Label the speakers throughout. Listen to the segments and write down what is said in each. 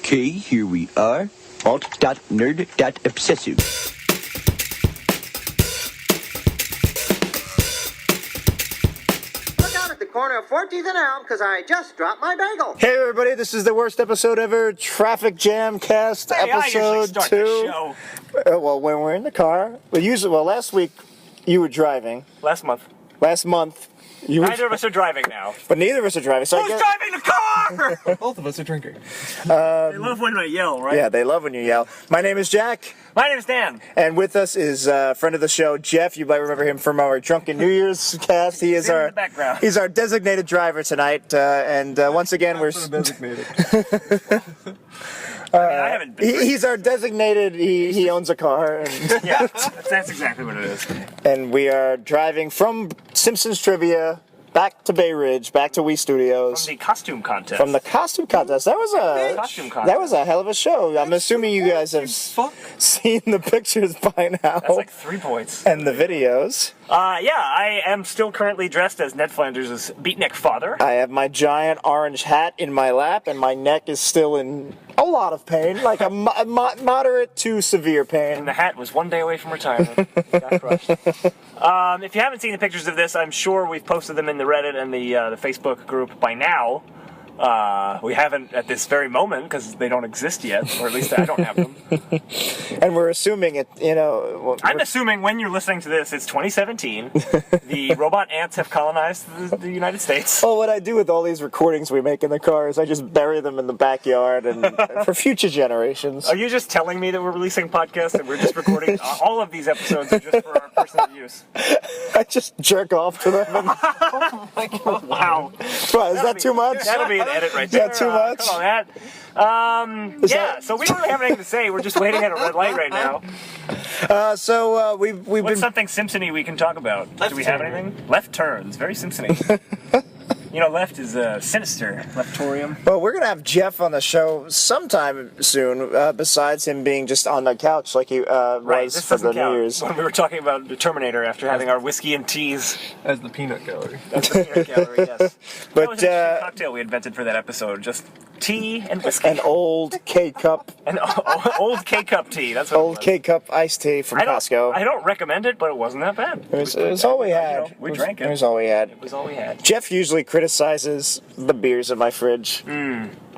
Speaker 1: Okay, here we are. Alt.nerd.obsessive.
Speaker 2: At the corner of 14th and Elm because I just dropped my bagel.
Speaker 3: Hey everybody, this is the worst episode ever, Traffic Jam Cast, episode 2. Well, when we're in the car, last week you were driving.
Speaker 4: Last month.
Speaker 3: Neither
Speaker 4: of us are driving now.
Speaker 3: But neither of us are driving. So
Speaker 4: Who's driving the car?
Speaker 5: Both of us are drinking.
Speaker 4: They love when I yell, right?
Speaker 3: Yeah, they love when you yell. My name is Jack.
Speaker 4: My name is Dan.
Speaker 3: And with us is a friend of the show, Geoff. You might remember him from our Drunken New Year's cast. He is
Speaker 4: in the background.
Speaker 3: He's our designated driver tonight. Once again, we're
Speaker 5: designated.
Speaker 4: I haven't been.
Speaker 3: He's our designated. He owns a car. And
Speaker 4: Yeah, that's exactly what it is.
Speaker 3: And we are driving from Simpsons Trivia back to Bay Ridge, back to Wii Studios.
Speaker 4: From the costume contest.
Speaker 3: From the costume contest. That was a hell of a show. I'm assuming you guys have seen the pictures by now.
Speaker 4: That's like 3 points.
Speaker 3: And the videos.
Speaker 4: I am still currently dressed as Ned Flanders' beatnik father.
Speaker 3: I have my giant orange hat in my lap, and my neck is still in a lot of pain, like a moderate to severe pain.
Speaker 4: And the hat was 1 day away from retirement. Got crushed. If you haven't seen the pictures of this, I'm sure we've posted them in the Reddit and the Facebook group by now. We haven't at this very moment because they don't exist yet, or at least I don't have them.
Speaker 3: And we're assuming it,
Speaker 4: I'm assuming when you're listening to this, it's 2017. The robot ants have colonized the United States.
Speaker 3: Well, what I do with all these recordings we make in the car is I just bury them in the backyard and for future generations.
Speaker 4: Are you just telling me that we're releasing podcasts and we're just recording all of these episodes are just for our personal use?
Speaker 3: I just jerk off to them.
Speaker 4: Oh my God. Wow.
Speaker 3: What, is that too much?
Speaker 4: That'll be an edit right there.
Speaker 3: Is that too much?
Speaker 4: Come on, that. So we don't really have anything to say. We're just waiting at a red light right now.
Speaker 3: We've
Speaker 4: What's
Speaker 3: been
Speaker 4: something Simpson-y we can talk about? Do we have anything? Left turns. Very Simpson-y. Left is sinister. Leftorium.
Speaker 3: Well, we're going to have Geoff on the show sometime soon, besides him being just on the couch like he was for the New Year's.
Speaker 4: When we were talking about the Terminator after having our whiskey and teas.
Speaker 5: As the peanut gallery.
Speaker 4: That's the peanut gallery, yes.
Speaker 3: But,
Speaker 4: that was a cocktail we invented for that episode. Just tea and whiskey.
Speaker 3: An old K-cup.
Speaker 4: An old K-cup tea. That's what
Speaker 3: Old K-cup iced tea from Costco.
Speaker 4: I don't recommend it, but it wasn't that bad.
Speaker 3: It was all we had.
Speaker 4: We drank it.
Speaker 3: It was all we had.
Speaker 4: It was all we had.
Speaker 3: Geoff usually criticizes the beers in my fridge.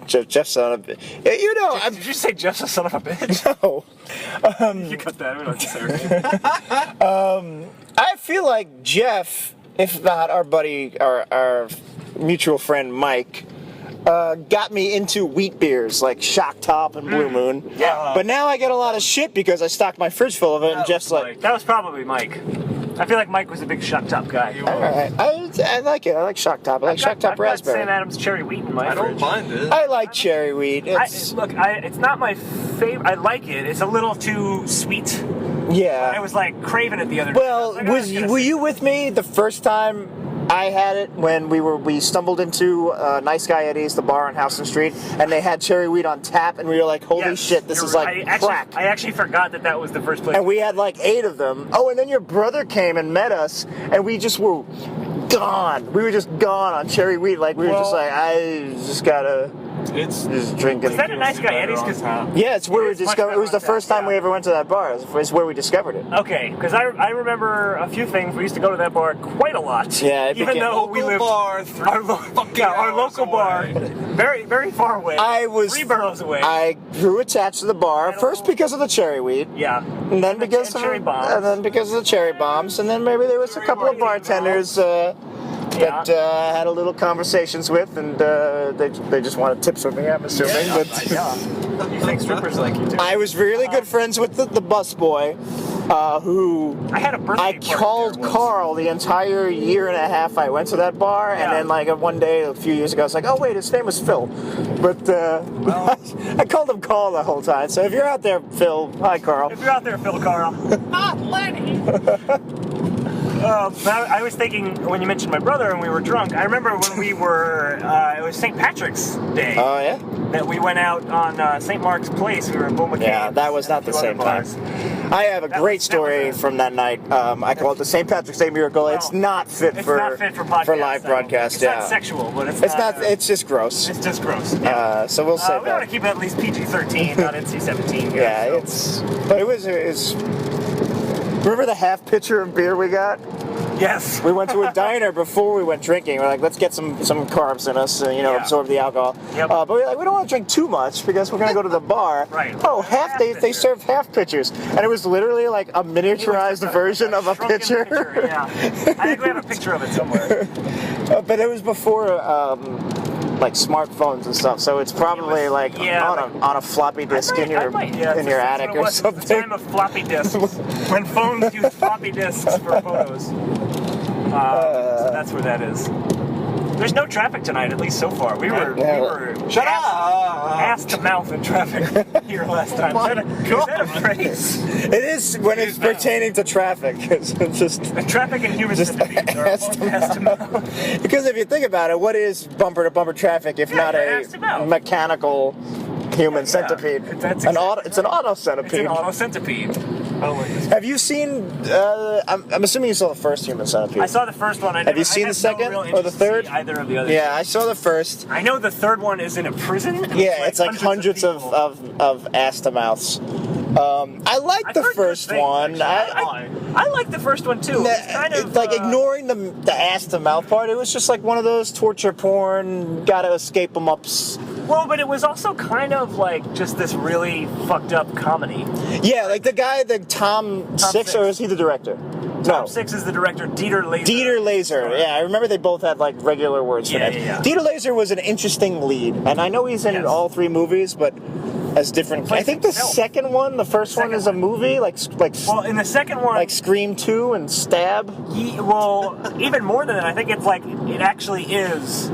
Speaker 3: Jeff's son of a bitch.
Speaker 4: Did you say Jeff's a son of a bitch?
Speaker 3: No.
Speaker 4: You cut that. We don't say anything.
Speaker 3: I feel like Geoff, if not our buddy, our mutual friend Mike, got me into wheat beers like Shock Top and Blue Moon.
Speaker 4: Yeah.
Speaker 3: But now I get a lot of shit because I stocked my fridge full of it, and Jeff's like...
Speaker 4: That was probably Mike. I feel like Mike was a big Shock Top guy.
Speaker 3: All right. I like it. I like Shock Top. I like Shock Top Raspberry.
Speaker 4: I've got Sam Adams cherry wheat in my fridge.
Speaker 5: I don't mind it.
Speaker 3: I like cherry wheat.
Speaker 4: It's not my favorite. I like it. It's a little too sweet.
Speaker 3: Yeah.
Speaker 4: I was like craving it the other day.
Speaker 3: Well, were you with me the first time I had it when we stumbled into Nice Guy Eddie's, the bar on Houston Street, and they had cherry wheat on tap, and we were like, holy shit, this is like crack.
Speaker 4: I actually forgot that was the first place.
Speaker 3: And we had like 8 of them. Oh, and then your brother came and met us, and we just were gone. We were just gone on cherry wheat. Like, we were just like, I just gotta...
Speaker 5: It's
Speaker 3: just drinking.
Speaker 4: Is that a Nice Guy Eddie's?
Speaker 3: Yeah, it's where we discovered. It was the first time we ever went to that bar. It's where we discovered it.
Speaker 4: Okay, because I remember a few things. We used to go to that bar quite a lot.
Speaker 3: Yeah,
Speaker 4: even though we lived our local bar, very very far away. 3 boroughs away.
Speaker 3: I grew attached to the bar first because of the cherry wheat.
Speaker 4: Yeah.
Speaker 3: And then because of
Speaker 4: cherry bombs.
Speaker 3: And then because of the cherry bombs. And then maybe there was a couple of bartenders. That I had a little conversations with, and they just wanted tips from me, I'm assuming.
Speaker 4: You think strippers like you too?
Speaker 3: I was really good friends with the bus boy, who
Speaker 4: I had a birthday
Speaker 3: I
Speaker 4: party
Speaker 3: called
Speaker 4: there once.
Speaker 3: Carl the entire year and a half I went to that bar, and then like one day a few years ago I was like, oh wait, his name was Phil, but I called him Carl the whole time. So if you're out there, Phil, hi Carl.
Speaker 4: If you're out there, Phil Carl. Lenny. I was thinking when you mentioned my brother and we were drunk. I remember when we were. It was St. Patrick's Day.
Speaker 3: Oh yeah.
Speaker 4: That we went out on St. Mark's Place. We were in Bull McCabe.
Speaker 3: Yeah, that was not the same time. I have a
Speaker 4: That
Speaker 3: great
Speaker 4: was
Speaker 3: story from that night. I call it the St. Patrick's Day Miracle.
Speaker 4: Well,
Speaker 3: it's not fit
Speaker 4: It's
Speaker 3: for
Speaker 4: not fit for podcast.
Speaker 3: live broadcast.
Speaker 4: It's
Speaker 3: yeah,
Speaker 4: not sexual, but
Speaker 3: it's not. It's just gross.
Speaker 4: It's just gross. Yeah.
Speaker 3: So we'll say
Speaker 4: we want to
Speaker 3: that.
Speaker 4: keep it at least PG-13, not NC-17. Here,
Speaker 3: Yeah,
Speaker 4: so.
Speaker 3: it's. But it was. Remember the half pitcher of beer we got?
Speaker 4: Yes.
Speaker 3: We went to a diner before we went drinking. We're like, let's get some carbs in us, and,
Speaker 4: Yeah.
Speaker 3: absorb the alcohol.
Speaker 4: Yep.
Speaker 3: But we're like, we don't want to drink too much because we're gonna go to the bar.
Speaker 4: Right.
Speaker 3: Oh, they
Speaker 4: pitcher.
Speaker 3: served half pitchers, and it was literally like a miniaturized version of a
Speaker 4: shrunken
Speaker 3: pitcher.
Speaker 4: Yeah. I think we have a picture of it somewhere.
Speaker 3: But it was before like smartphones and stuff, so it's probably on a floppy disk in your attic or
Speaker 4: It's
Speaker 3: something.
Speaker 4: the time of floppy disks, when phones used floppy disks for photos. So that's where that is. There's no traffic tonight, at least so far. We were
Speaker 5: Shut up!
Speaker 4: ass to mouth in traffic here last time. Is that a phrase?
Speaker 3: It is when it's pertaining to traffic. It's just
Speaker 4: Traffic and Human Centipede are
Speaker 3: ass
Speaker 4: both
Speaker 3: to
Speaker 4: ass to mouth.
Speaker 3: because if you think about it, what is bumper to bumper traffic if not
Speaker 4: ass to
Speaker 3: a
Speaker 4: mouth.
Speaker 3: mechanical human centipede?
Speaker 4: That's
Speaker 3: It's an auto
Speaker 4: It's
Speaker 3: centipede.
Speaker 4: an auto centipede.
Speaker 5: I don't like this.
Speaker 3: Have you seen? I'm assuming you saw the first Human Centipede.
Speaker 4: I saw the first one.
Speaker 3: Have you seen the second or the third?
Speaker 4: Either of the others.
Speaker 3: Yeah, I saw the first.
Speaker 4: I know the third one is in a prison. and
Speaker 3: Yeah, it's like hundreds
Speaker 4: of people.
Speaker 3: of ass to mouths. I like
Speaker 4: I've
Speaker 3: the
Speaker 4: heard good
Speaker 3: first
Speaker 4: things,
Speaker 3: one.
Speaker 4: actually. I like the first one too. It's kind of
Speaker 3: like ignoring the ass to mouth part. It was just like one of those torture porn, gotta escape them ups.
Speaker 4: Well, but it was also kind of like just this really fucked up comedy.
Speaker 3: Yeah, like the guy, the Tom Six, or is he the director?
Speaker 4: Tom Six is the director. Dieter Laser.
Speaker 3: Dieter Laser. Yeah, I remember they both had like regular words for that.
Speaker 4: Yeah.
Speaker 3: Dieter Laser was an interesting lead, and I know he's in all three movies, but as different. I think the second one, the first one is a movie, like
Speaker 4: Well, in the second one,
Speaker 3: like Scream 2 and Stab.
Speaker 4: Even more than that, I think it's like it actually is.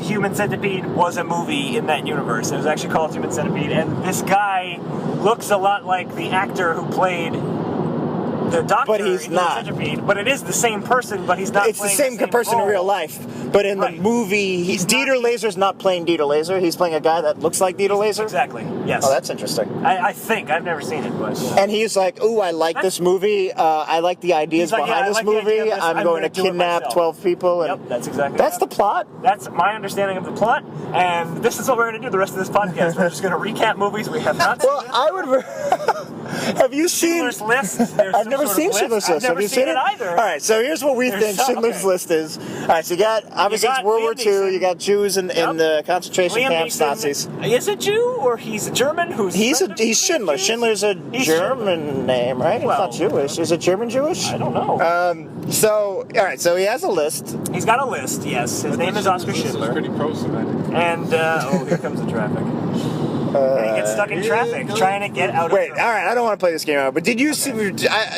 Speaker 4: Human Centipede was a movie in that universe. It was actually called Human Centipede, and this guy looks a lot like the actor who played the doctor
Speaker 3: But he's
Speaker 4: in Human
Speaker 3: not.
Speaker 4: Centipede. But it is the same person, but he's not.
Speaker 3: It's the
Speaker 4: playing
Speaker 3: same person in
Speaker 4: role.
Speaker 3: real life, but in the movie, Dieter Laser's not playing Dieter Laser. He's playing a guy that looks like Dieter Laser.
Speaker 4: Exactly. Yes.
Speaker 3: Oh, that's interesting.
Speaker 4: I think I've never seen it, but. Yeah.
Speaker 3: And he's like, "Ooh, I like this movie. I like the ideas
Speaker 4: He's like,
Speaker 3: behind
Speaker 4: I
Speaker 3: this
Speaker 4: like the idea
Speaker 3: movie.
Speaker 4: of this.
Speaker 3: I'm
Speaker 4: I'm
Speaker 3: going to
Speaker 4: gonna do it
Speaker 3: kidnap
Speaker 4: myself."
Speaker 3: 12 people." And
Speaker 4: Yep, that's exactly.
Speaker 3: that's the plot.
Speaker 4: That's my understanding of the plot, and this is what we're going to do the rest of this podcast. We're just going to recap movies we have not seen.
Speaker 3: Well, I would. Have you seen?
Speaker 4: Schindler's List?
Speaker 3: I've never seen Schindler's List. Have you seen it?
Speaker 4: Either.
Speaker 3: All right, so here's what we think Schindler's List is. All right, so you got obviously it's World War II. You got Jews in the concentration
Speaker 4: Liam
Speaker 3: camps,
Speaker 4: Neeson
Speaker 3: Nazis.
Speaker 4: Is a Jew or he's a German?
Speaker 3: He's Schindler. Schindler's a German name, right?
Speaker 4: Well,
Speaker 3: it's not Jewish. Is it German Jewish?
Speaker 4: I don't know.
Speaker 3: So all right, so he has a list.
Speaker 4: He's got a list. Yes, his name is Oscar
Speaker 5: This is
Speaker 4: Schindler.
Speaker 5: pretty pro-Semitic.
Speaker 4: And here comes the traffic. And he gets stuck in traffic trying to get out.
Speaker 3: Wait,
Speaker 4: of
Speaker 3: all right, I don't want to play this game out, but did you see?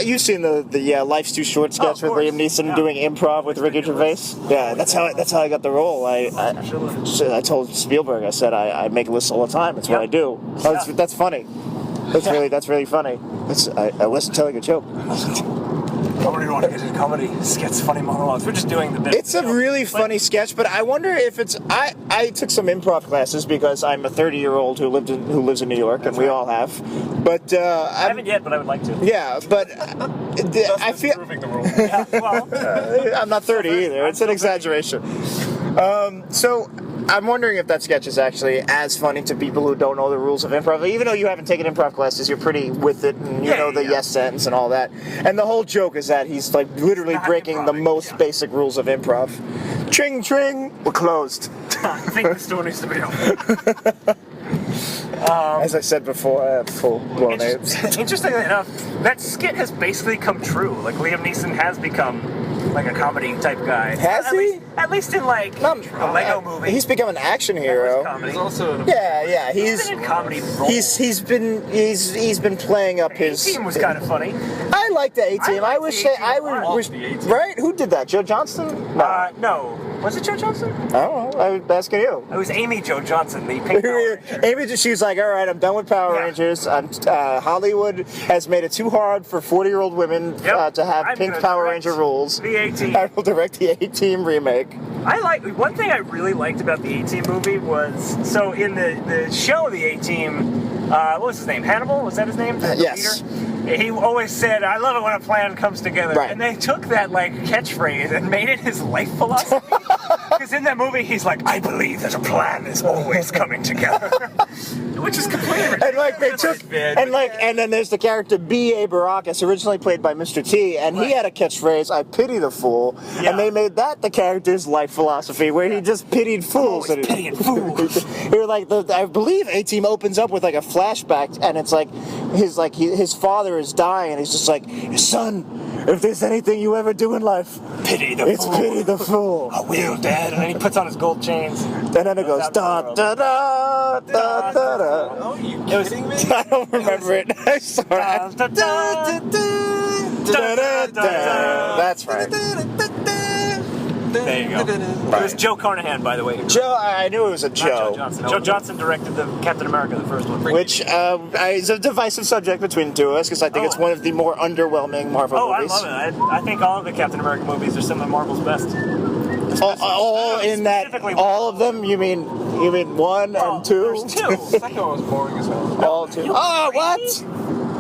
Speaker 3: You've seen the Life's Too Short sketch with
Speaker 4: course.
Speaker 3: Liam Neeson
Speaker 4: Yeah.
Speaker 3: doing improv with Ricky Gervais? Yeah, that's how I got the role. I told Spielberg, I said I make lists all the time. That's what I do. Oh, that's funny. That's really funny. I wasn't telling a joke.
Speaker 4: I don't even want to get into comedy skits, funny monologues. We're just doing the bit.
Speaker 3: It's a really funny sketch, but I wonder if it's. I took some improv classes because I'm a 30-year-old who lives in New York, and we all have. But
Speaker 4: I haven't yet, but I would like to.
Speaker 3: Yeah, but I feel.
Speaker 5: Proving the rule.
Speaker 4: Yeah, well,
Speaker 3: I'm not 30 either. It's an exaggeration. So I'm wondering if that sketch is actually as funny to people who don't know the rules of improv. Even though you haven't taken improv classes, you're pretty with it, and you know the yes sentence and all that. And the whole joke is that he's like literally breaking the most basic rules of improv. Tring, tring, we're closed.
Speaker 4: I think the store needs to be open.
Speaker 3: As I said before, I have full-blown apes.
Speaker 4: Interestingly enough, that skit has basically come true. Like Liam Neeson has become like a comedy type guy.
Speaker 3: Has he?
Speaker 4: At least in like a Lego movie.
Speaker 3: He's become an action hero.
Speaker 5: He's also
Speaker 3: Yeah,
Speaker 4: He's been in comedy roles.
Speaker 3: he's been playing up his.
Speaker 4: A-Team was kind of funny.
Speaker 3: I like the A-Team. I
Speaker 4: liked
Speaker 3: wish
Speaker 4: the
Speaker 3: they. I
Speaker 4: A-Team a lot.
Speaker 3: wish.
Speaker 5: The A-Team.
Speaker 3: Right? Who did that? Joe Johnston? No.
Speaker 4: No. Was it Joe Johnson?
Speaker 3: I don't know. I was asking you.
Speaker 4: It was Amy Jo Johnson, the Pink Power Ranger.
Speaker 3: Amy, she was like, "All right, I'm done with Power Rangers. Hollywood has made it too hard for 40-year-old women to have
Speaker 4: I'm
Speaker 3: pink
Speaker 4: gonna
Speaker 3: Power
Speaker 4: direct
Speaker 3: Ranger rules.
Speaker 4: The A-Team.
Speaker 3: I will direct the A-Team remake."
Speaker 4: One thing I really liked about the A-Team movie was, so in the show, the A-Team, what was his name? Hannibal? Was that his name? The
Speaker 3: Yes.
Speaker 4: leader? he always said, "I love it when a plan comes together."
Speaker 3: Right.
Speaker 4: And they took that like catchphrase and made it his life philosophy. Because in that movie, he's like, "I believe that a plan is always coming together," which is completely ridiculous.
Speaker 3: And like they took, and then there's the character B.A. Baracus, originally played by Mr. T, and he had a catchphrase, "I pity the fool," and they made that the character's life philosophy, where he just pitied fools.
Speaker 4: Always pitying fools.
Speaker 3: You're like, I believe A-Team opens up with like a flashback, and it's like his father is dying, and he's just like, "Son, if there's anything you ever do in life,
Speaker 4: Pity the
Speaker 3: it's
Speaker 4: fool.
Speaker 3: pity the fool."
Speaker 4: I will, Dad. And then he puts on his gold chains.
Speaker 3: And then it goes da da da da da da.
Speaker 5: Oh, are you
Speaker 4: It was-
Speaker 5: kidding me?
Speaker 3: I don't remember it. I'm sorry.
Speaker 4: Da, da, da, da.
Speaker 3: That's right.
Speaker 4: There you go. It was Joe Carnahan, by the way.
Speaker 3: Joe, I knew it was a
Speaker 4: Not Joe
Speaker 3: Joe.
Speaker 4: Johnson. Joe Johnson directed the Captain America, the first one.
Speaker 3: Which is a divisive subject between the two of us, because I think it's one of the more underwhelming Marvel
Speaker 4: Oh, I
Speaker 3: movies.
Speaker 4: love it. I think all of the Captain America movies are some of Marvel's best.
Speaker 3: All in that,
Speaker 4: Specifically-
Speaker 3: all of them. You mean one and two?
Speaker 4: There's two.
Speaker 5: The second one was boring as hell.
Speaker 3: All two. Oh, what?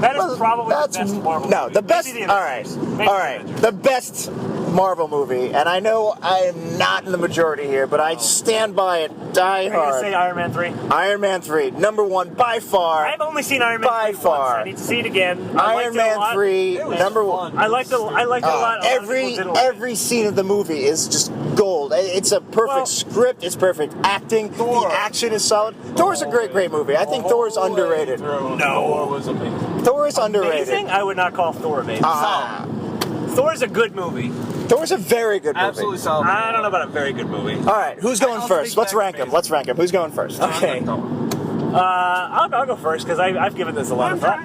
Speaker 4: That is probably the best Marvel
Speaker 3: No,
Speaker 4: movie.
Speaker 3: the best.
Speaker 4: Maybe the
Speaker 3: All right,
Speaker 4: Avengers. Maybe
Speaker 3: all
Speaker 4: the
Speaker 3: right.
Speaker 4: Avengers.
Speaker 3: The best Marvel movie, and I know I am not in the majority here, but I stand by it, die
Speaker 4: Are you gonna
Speaker 3: hard.
Speaker 4: say Iron Man 3?
Speaker 3: Iron Man 3, number one by far.
Speaker 4: I've only seen Iron Man
Speaker 3: By
Speaker 4: 3
Speaker 3: far.
Speaker 4: once. I need to see it again. I liked
Speaker 3: Iron
Speaker 4: it a
Speaker 3: Man
Speaker 4: lot.
Speaker 3: 3,
Speaker 5: It was
Speaker 3: number
Speaker 5: fun.
Speaker 3: one.
Speaker 4: I liked it a lot. A lot of people didn't like it.
Speaker 3: Every scene of the movie is just gold. It's a perfect
Speaker 4: Well-
Speaker 3: script. It's perfect acting.
Speaker 5: Thor.
Speaker 3: The action is solid. Thor's a great movie. I think Thor's underrated.
Speaker 5: No.
Speaker 4: No.
Speaker 5: Thor was amazing.
Speaker 3: Thor is underrated.
Speaker 4: Amazing? I would not call Thor amazing.
Speaker 3: Ah,
Speaker 4: Thor's a good movie.
Speaker 3: Thor's a very good movie.
Speaker 5: Absolutely solid.
Speaker 4: I don't know about a very good movie.
Speaker 3: All right, who's going
Speaker 5: I'll
Speaker 3: first?
Speaker 5: take
Speaker 3: Let's
Speaker 5: back
Speaker 3: rank them.
Speaker 5: amazing.
Speaker 3: Let's rank them. Who's going first?
Speaker 4: Okay. I'll go first because I've given this a lot of thought.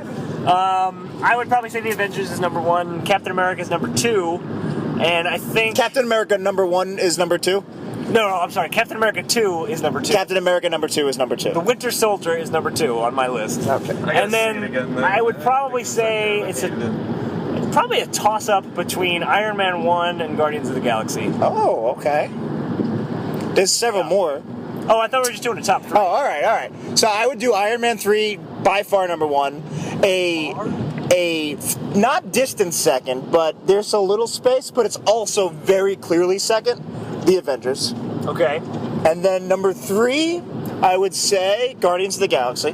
Speaker 4: I would probably say the Avengers is number one, Captain America is number two, and I think
Speaker 3: Captain America number one is number two.
Speaker 4: no, I'm sorry, Captain America 2 is number two.
Speaker 3: Captain America number two is number two.
Speaker 4: The Winter Soldier is number 2 on my list.
Speaker 3: Okay.
Speaker 5: I gotta
Speaker 4: And
Speaker 5: see
Speaker 4: then
Speaker 5: it again,
Speaker 4: I would probably say it's probably a toss-up between Iron Man 1 and Guardians of the Galaxy.
Speaker 3: Oh, okay. There's several more.
Speaker 4: Oh, I thought we were just doing the top 3.
Speaker 3: Oh, all right. So I would do Iron Man 3 by far number one. A not distant second, but there's a little space, but it's also very clearly second. The Avengers.
Speaker 4: Okay.
Speaker 3: And then number 3, I would say Guardians of the Galaxy.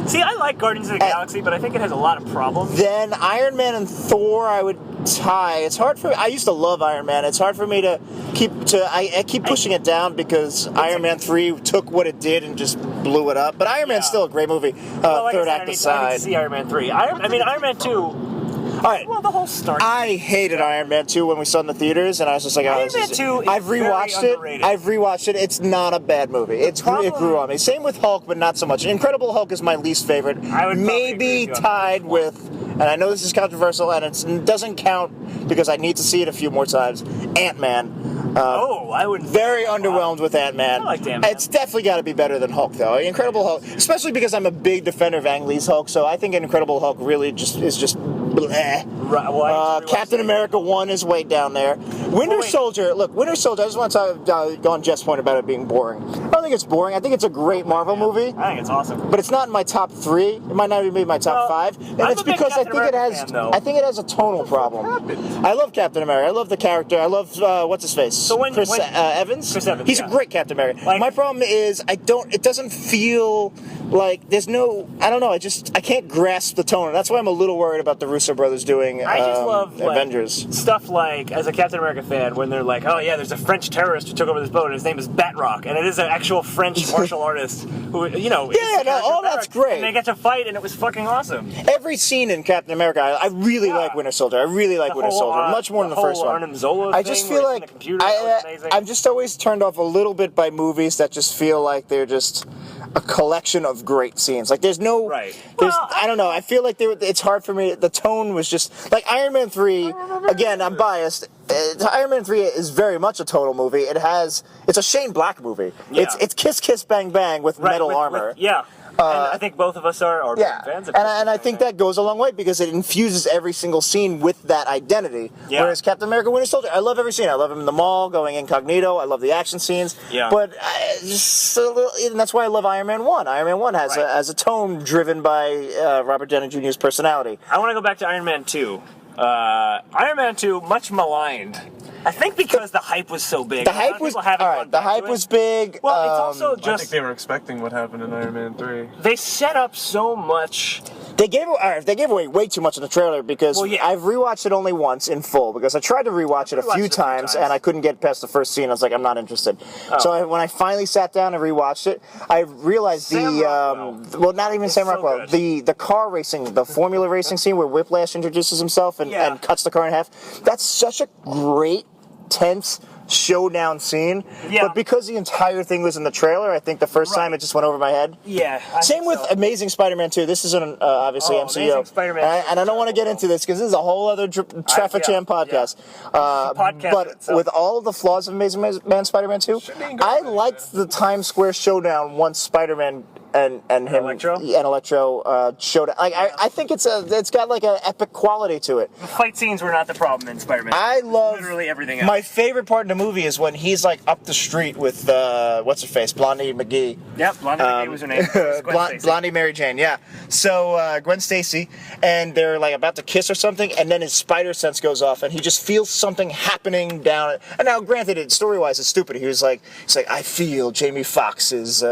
Speaker 4: See, I like Guardians of the Galaxy, but I think it has a lot of problems.
Speaker 3: Then Iron Man and Thor, I would tie. It's hard for me. I used to love Iron Man. It's hard for me to I keep pushing it down because Iron Man 3 took what it did and just blew it up. But Iron Man's still a great movie.
Speaker 4: Well, like I
Speaker 3: Third
Speaker 4: said,
Speaker 3: act
Speaker 4: I need
Speaker 3: aside.
Speaker 4: to see Iron Man 3. I mean, Iron Man 2.
Speaker 3: All right.
Speaker 4: Well, the whole start.
Speaker 3: I hated Iron Man 2 when we saw it in the theaters, and I was just like, oh,
Speaker 4: Iron
Speaker 3: this
Speaker 4: Man
Speaker 3: is-
Speaker 4: 2 is
Speaker 3: I've rewatched
Speaker 4: very
Speaker 3: it.
Speaker 4: underrated.
Speaker 3: I've rewatched it. It's not a bad movie. It grew on me. Same with Hulk, but not so much. Incredible Hulk is my least favorite.
Speaker 4: I would probably agree
Speaker 3: maybe
Speaker 4: with you on
Speaker 3: tied
Speaker 4: that.
Speaker 3: with, and I know this is controversial, and it doesn't count because I need to see it a few more times. Ant-Man.
Speaker 4: I would.
Speaker 3: Very underwhelmed with Ant-Man.
Speaker 4: I liked Ant-Man.
Speaker 3: It's definitely got to be better than Hulk, though. Incredible Hulk, especially because I'm a big defender of Ang Lee's Hulk, so I think Incredible Hulk really is just bleh.
Speaker 4: Right, well, I just
Speaker 3: Captain
Speaker 4: rewatched
Speaker 3: America 1 is way down there. Winter
Speaker 4: wait.
Speaker 3: Soldier, look, Winter Soldier, I just want to go on Jeff's point about it being boring. I don't think it's boring. I think it's a great Marvel movie.
Speaker 4: I think it's awesome.
Speaker 3: But it's not in my top 3. It might not even be my top
Speaker 4: Well,
Speaker 3: 5. And
Speaker 4: I'm
Speaker 3: it's
Speaker 4: a big
Speaker 3: because I
Speaker 4: Captain
Speaker 3: think
Speaker 4: America fan, though.
Speaker 3: I think it has a tonal problem. I love Captain America. I love the character. I love what's his face?
Speaker 4: So when-
Speaker 3: Chris
Speaker 4: when-
Speaker 3: Evans?
Speaker 4: Chris Evans,
Speaker 3: He's
Speaker 4: yeah.
Speaker 3: a great Captain America.
Speaker 4: Like-
Speaker 3: my problem is it doesn't feel like there's no, I don't know, I can't grasp the tone. That's why I'm a little worried about the Russo brothers doing
Speaker 4: I just love like,
Speaker 3: Avengers.
Speaker 4: stuff like, as a Captain America fan, when they're like, oh yeah, there's a French terrorist who took over this boat and his name is Batrock, and it is an actual French martial artist who, is
Speaker 3: Yeah,
Speaker 4: the
Speaker 3: no,
Speaker 4: character
Speaker 3: all that's
Speaker 4: Batrock,
Speaker 3: great.
Speaker 4: And they get to fight, and it was fucking awesome.
Speaker 3: Every scene in Captain America, I really like Winter Soldier. I really like
Speaker 4: The
Speaker 3: Winter
Speaker 4: whole,
Speaker 3: Soldier, much more than the first
Speaker 4: whole
Speaker 3: one.
Speaker 4: Arnim Zola
Speaker 3: I just
Speaker 4: thing
Speaker 3: feel
Speaker 4: where it's in
Speaker 3: like
Speaker 4: the computer, that was amazing.
Speaker 3: I'm just always turned off a little bit by movies that just feel like they're just a collection of great scenes. Like there's no,
Speaker 4: Right.
Speaker 3: There's,
Speaker 4: Well,
Speaker 3: I don't know. I feel like it's hard for me. The tone was just like Iron Man 3. Again, I'm biased. Iron Man 3 is very much a total movie. It's a Shane Black movie.
Speaker 4: Yeah.
Speaker 3: It's Kiss Kiss Bang Bang with metal armor.
Speaker 4: Yeah. And I think both of us are big fans of it.
Speaker 3: And I think that goes a long way because it infuses every single scene with that identity.
Speaker 4: Yeah.
Speaker 3: Whereas Captain America Winter Soldier, I love every scene. I love him in the mall, going incognito. I love the action scenes.
Speaker 4: Yeah.
Speaker 3: But and that's why I love Iron Man 1. Iron Man 1 has a tone driven by Robert Downey Jr.'s personality.
Speaker 4: I want to go back to Iron Man 2. Iron Man 2, much maligned. I think because the hype was so big.
Speaker 3: The hype was big.
Speaker 4: Well, it's also
Speaker 5: I
Speaker 4: just
Speaker 5: think they were expecting what happened in Iron Man 3.
Speaker 4: they set up so much.
Speaker 3: They gave away way too much in the trailer because I've rewatched it only once in full because I tried to rewatch it a few times and I couldn't get past the first scene. I was like, I'm not interested.
Speaker 4: Oh.
Speaker 3: So when I finally sat down and rewatched it, I realized not even Sam Rockwell, the car racing, the Formula racing scene where Whiplash introduces himself and cuts the car in half. That's such a great, tense showdown scene.
Speaker 4: Yeah.
Speaker 3: But because the entire thing was in the trailer, I think the first time it just went over my head.
Speaker 4: Yeah.
Speaker 3: Same with Amazing Spider-Man 2. This isn't obviously MCU.
Speaker 4: Amazing Spider-Man
Speaker 3: and I don't want to get into this because this is a whole other Traffic Jam podcast. But with all of the flaws of Amazing Man Spider-Man 2, I liked the Times Square showdown once Spider-Man and him Electro showed. I think it's got like an epic quality to it.
Speaker 4: The fight scenes were not the problem in Spider-Man.
Speaker 3: I love
Speaker 4: literally everything else.
Speaker 3: My favorite part in the movie is when he's like up the street with what's her face, Blondie McGee.
Speaker 4: Yep, Blondie McGee was her name.
Speaker 3: Blondie Mary Jane, yeah. So Gwen Stacy, and they're like about to kiss or something, and then his spider sense goes off, and he just feels something happening down. And now, granted, story-wise, it's stupid. He's like, I feel Jamie Foxx is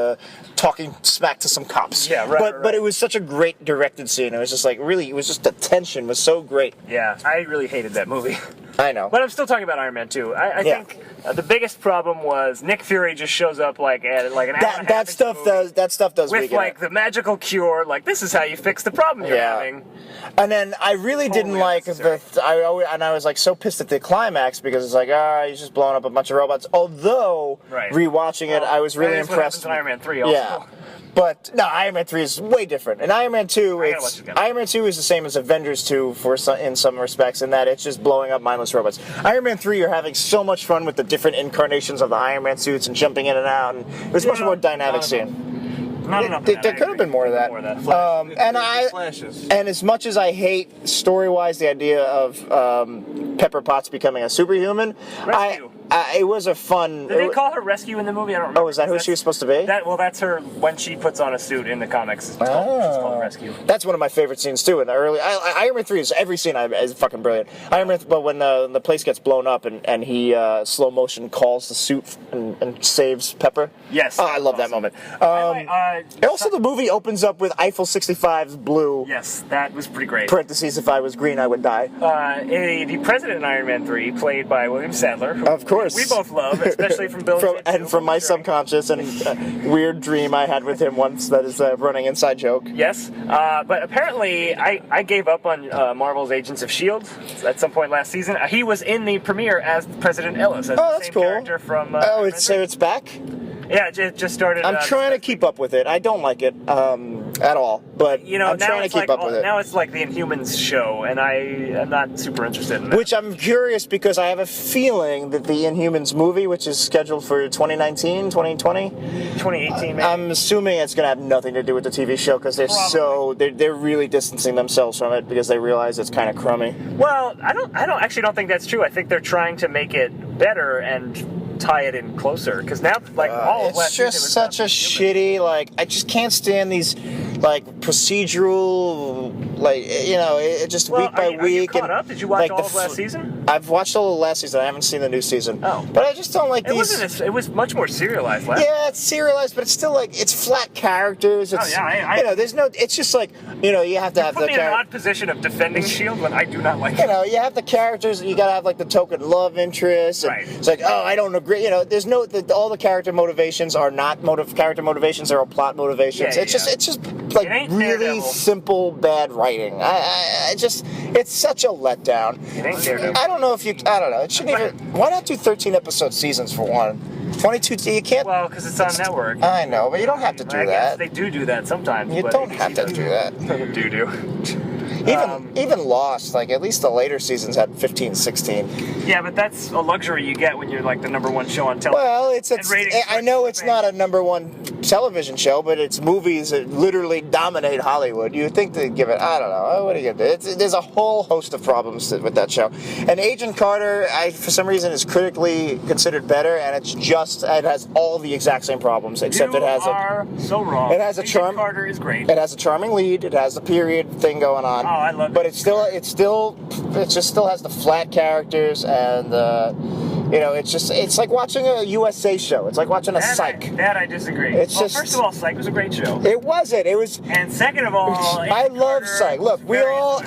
Speaker 3: talking smack to some cops.
Speaker 4: Yeah, right.
Speaker 3: But it was such a great directed scene. It was just like really, it was just the tension was so great.
Speaker 4: Yeah, I really hated that movie.
Speaker 3: I know.
Speaker 4: But I'm still talking about Iron Man 2. I think the biggest problem was Nick Fury just shows up like an hour and a half
Speaker 3: that stuff
Speaker 4: movie
Speaker 3: does
Speaker 4: with
Speaker 3: weaken
Speaker 4: like
Speaker 3: it.
Speaker 4: the magical cure. Like this is how you fix the problem you're having.
Speaker 3: And then I really didn't like I was like so pissed at the climax because it's like he's just blowing up a bunch of robots. Although rewatching it, I was really impressed.
Speaker 4: What happens in Iron Man 3 also.
Speaker 3: Yeah. But no, Iron Man 3 is way different. And Iron Man 2, Iron Man 2 is the same as Avengers 2 in some respects, in that it's just blowing up mindless robots. Iron Man 3, you're having so much fun with the different incarnations of the Iron Man suits and jumping in and out, and it was much more dynamic scene. There could have been more of that. And as much as I hate story-wise the idea of Pepper Potts becoming a superhuman, it was a fun.
Speaker 4: Did they call her Rescue in the movie? I don't remember.
Speaker 3: Oh, is that who she was supposed to be?
Speaker 4: That's her when she puts on a suit in the comics. She's called Rescue.
Speaker 3: That's one of my favorite scenes too. In the early Iron Man 3 is every scene is fucking brilliant. Iron Man, but when the place gets blown up and he slow motion calls the suit and saves Pepper.
Speaker 4: Yes.
Speaker 3: Oh, I love that moment. Also, the movie opens up with Eiffel 65's blue.
Speaker 4: Yes, that was pretty great.
Speaker 3: Parentheses, if I was green, I would die.
Speaker 4: The president in Iron Man 3, played by William Sadler.
Speaker 3: Of course.
Speaker 4: We both love, especially from Bill
Speaker 3: and from my subconscious and weird dream I had with him once that is a running inside joke.
Speaker 4: Yes, but apparently I gave up on Marvel's Agents of S.H.I.E.L.D. at some point last season. He was in the premiere as President Ellis. As the same
Speaker 3: cool.
Speaker 4: Character from,
Speaker 3: it's back?
Speaker 4: Yeah, it just started.
Speaker 3: I'm trying to keep up with it. I don't like it at all, but I'm trying to keep up with it.
Speaker 4: Now it's like the Inhumans show, and I am not super interested in that.
Speaker 3: Which I'm curious because I have a feeling that the Inhumans movie, which is scheduled for 2019, 2020?
Speaker 4: 2018, maybe.
Speaker 3: I'm assuming it's going to have nothing to do with the TV show because they're really distancing themselves from it because they realize it's kind of crummy.
Speaker 4: Well, I don't think that's true. I think they're trying to make it better and tie it in closer, because now all of last season was
Speaker 3: such a shitty, I just can't stand these procedural, it just week by week. Are you
Speaker 4: caught up? Did you watch all of last season?
Speaker 3: I've watched all of last season. I haven't seen the new season.
Speaker 4: Oh,
Speaker 3: but I just don't like these.
Speaker 4: It was much more serialized last.
Speaker 3: Yeah, it's serialized, but it's still it's flat characters. It's, there's no. It's just you have to have the.
Speaker 4: Put me in an odd position of defending S.H.I.E.L.D. when I do not like it.
Speaker 3: You have the characters. You gotta have the token love interest. And
Speaker 4: right.
Speaker 3: It's I don't agree. There's no. All the character motivations are not character motivations. They're all plot motivations. It's just really simple bad writing. It's such a letdown.
Speaker 4: It ain't Daredevil.
Speaker 3: I don't know. It shouldn't even. Why not do 13 episode seasons for one? 22. You can't.
Speaker 4: Well, because it's on network.
Speaker 3: I know, but you don't have to do
Speaker 4: I
Speaker 3: that.
Speaker 4: guess they do that sometimes.
Speaker 3: You don't have to do that.
Speaker 4: do.
Speaker 3: Even Lost, like at least the later seasons had 15, 16.
Speaker 4: Yeah, but that's a luxury you get when you're like the #1 show on television.
Speaker 3: Well, I know it's
Speaker 4: fans.
Speaker 3: not a #1 television show, but it's movies that literally dominate Hollywood. You would think they'd give it, I don't know, what do you do? There's a whole host of problems with that show. And Agent Carter, for some reason, is critically considered better, and it has all the exact same problems, except
Speaker 4: you
Speaker 3: it has
Speaker 4: are so wrong.
Speaker 3: It has a
Speaker 4: Agent
Speaker 3: charm.
Speaker 4: Carter is great.
Speaker 3: It has a charming lead. It has the period thing going on.
Speaker 4: Oh, I love it.
Speaker 3: But it just still has the flat characters, and it's like watching a USA show. It's like watching a Psych.
Speaker 4: That I disagree. First of all, Psych was a great show.
Speaker 3: It wasn't. It was.
Speaker 4: And second of all,
Speaker 3: I love Psych. Look,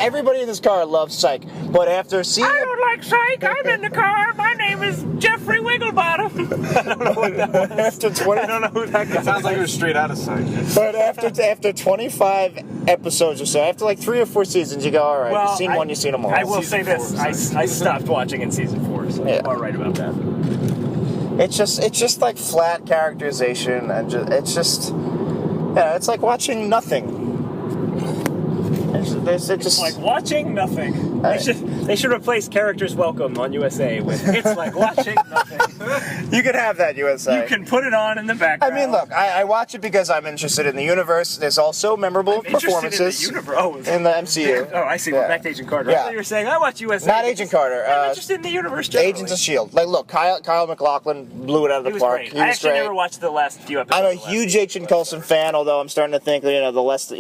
Speaker 3: everybody in this car loves Psych. But after seeing,
Speaker 4: I don't like Psych. I'm in the car. My name is Jeffrey Wigglebottom. I don't know what that was. I don't know who that guy.
Speaker 5: Sounds like it was straight out of Psych.
Speaker 3: But after 25 episodes or so, after like 3 or 4 seasons, you go, all right, you've seen one, you've seen them all.
Speaker 4: I will say this: I stopped watching in season 4, so you are right about that.
Speaker 3: It's just like flat characterization, and it's like watching nothing.
Speaker 4: It's like watching nothing. They should replace Characters Welcome on USA with It's Like Watching Nothing.
Speaker 3: You can have that, USA.
Speaker 4: You can put it on in the background.
Speaker 3: I mean, look, I watch it because I'm interested in the universe. There's also memorable performances
Speaker 4: in the
Speaker 3: MCU.
Speaker 4: Oh, I see. We're back to Agent Carter.
Speaker 3: Yeah.
Speaker 4: I thought you were saying I watch USA.
Speaker 3: Not Agent Carter.
Speaker 4: I'm interested in the universe generally.
Speaker 3: Agents of S.H.I.E.L.D. Like, look, Kyle MacLachlan blew it out of the park.
Speaker 4: Great. I actually never watched the last few episodes.
Speaker 3: I'm a huge Agent Coulson fan, although I'm starting to think less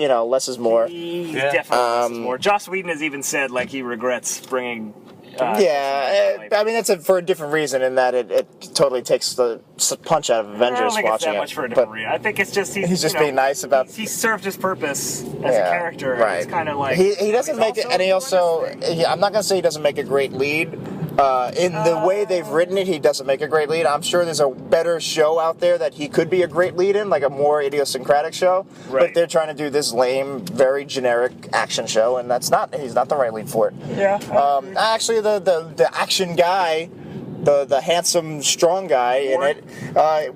Speaker 3: is more.
Speaker 4: He's definitely less is more. Joss Whedon has even said like he regrets bringing.
Speaker 3: I mean that's for a different reason in that it totally takes the punch out of Avengers.
Speaker 4: I don't think
Speaker 3: watching
Speaker 4: it's that much for a different reason. I think it's just he's
Speaker 3: just being nice about.
Speaker 4: He served his purpose as a character.
Speaker 3: Right.
Speaker 4: It's kind of like
Speaker 3: he doesn't make it, and he also. I'm not gonna say he doesn't make a great lead. In the way they've written it, he doesn't make a great lead. I'm sure there's a better show out there that he could be a great lead in, like a more idiosyncratic show.
Speaker 4: Right.
Speaker 3: But they're trying to do this lame, very generic action show, and he's not the right lead for it.
Speaker 4: Yeah.
Speaker 3: Actually, the action guy, the handsome, strong guy in it,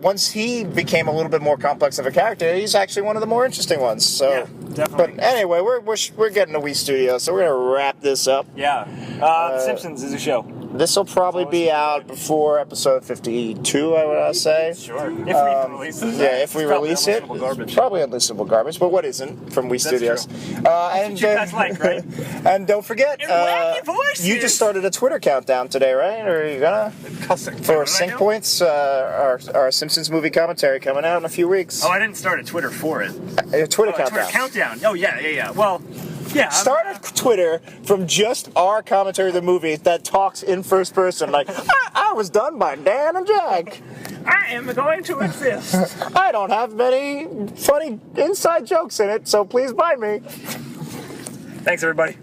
Speaker 3: once he became a little bit more complex of a character, he's actually one of the more interesting ones. So,
Speaker 4: yeah, definitely.
Speaker 3: But anyway, we're getting to Wii Studios, so we're gonna wrap this up.
Speaker 4: Yeah. The Simpsons is a show.
Speaker 3: This will probably be out before episode 52, I would say.
Speaker 4: Sure. If we release it.
Speaker 3: Yeah, if we release it.
Speaker 4: Garbage.
Speaker 3: Probably unlistenable garbage, but what isn't from Wii Studios?
Speaker 4: True. That's what you guys like, right?
Speaker 3: And don't forget,
Speaker 4: wacky voices.
Speaker 3: you just started a Twitter countdown today, right? Or are you gonna?
Speaker 5: Cussing.
Speaker 3: For Sync Points, our Simpsons movie commentary coming out in a few weeks.
Speaker 4: Oh, I didn't start a Twitter for it.
Speaker 3: A Twitter countdown.
Speaker 4: Twitter countdown. Oh, yeah. Well, yeah.
Speaker 3: Start a Twitter from just our commentary of the movie that talks in first person, like, I was done by Dan and Jack.
Speaker 4: I am going to exist.
Speaker 3: I don't have many funny inside jokes in it, so please buy me.
Speaker 4: Thanks, everybody.